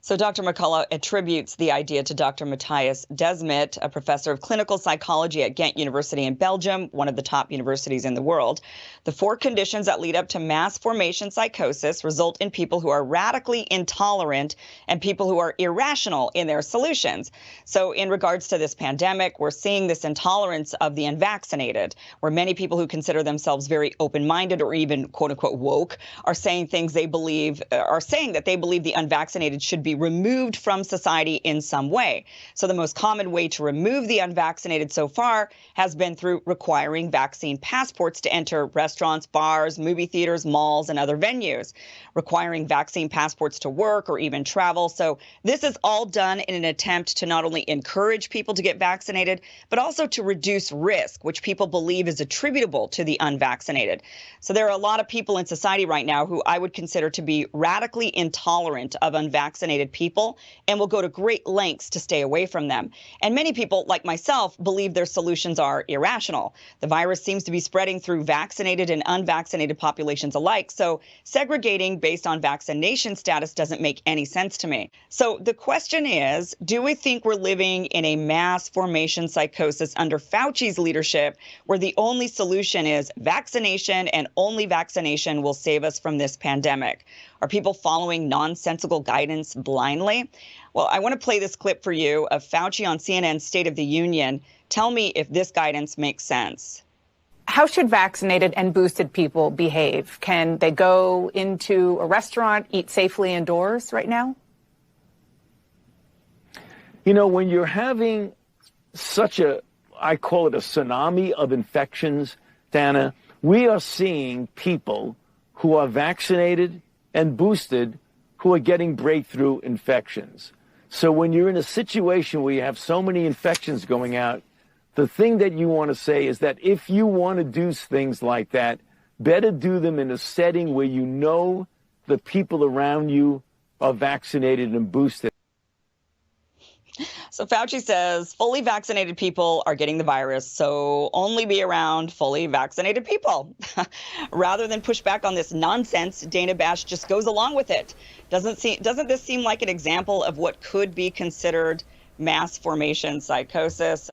So Dr. McCullough attributes the idea to Dr. Matthias Desmet, a professor of clinical psychology at Ghent University in Belgium, one of the top universities in the world. The four conditions that lead up to mass formation psychosis result in people who are radically intolerant and people who are irrational in their solutions. So in regards to this pandemic, we're seeing this intolerance of the unvaccinated, where many people who consider themselves very open-minded or even quote unquote woke are saying things they believe, are saying that they believe the unvaccinated should be removed from society in some way. So the most common way to remove the unvaccinated so far has been through requiring vaccine passports to enter restaurants, bars, movie theaters, malls, and other venues, requiring vaccine passports to work or even travel. So this is all done in an attempt to not only encourage people to get vaccinated, but also to reduce risk, which people believe is attributable to the unvaccinated. So there are a lot of people in society right now who I would consider to be radically intolerant of unvaccinated people and will go to great lengths to stay away from them. And many people, like myself, believe their solutions are irrational. The virus seems to be spreading through vaccinated and unvaccinated populations alike, so segregating based on vaccination status doesn't make any sense to me. So the question is, do we think we're living in a mass formation psychosis under Fauci's leadership, where the only solution is vaccination and only vaccination will save us from this pandemic? Are people following nonsensical guidance blindly? Well, I want to play this clip for you of Fauci on CNN's State of the Union. Tell me if this guidance makes sense. How should vaccinated and boosted people behave? Can they go into a restaurant, eat safely indoors right now? You know, when you're having such I call it a tsunami of infections, Dana, we are seeing people who are vaccinated and boosted who are getting breakthrough infections. So when you're in a situation where you have so many infections going out, the thing that you want to say is that if you want to do things like that, better do them in a setting where you know the people around you are vaccinated and boosted. So Fauci says fully vaccinated people are getting the virus, so only be around fully vaccinated people. Rather than push back on this nonsense, Dana Bash just goes along with it. Doesn't this seem like an example of what could be considered mass formation psychosis?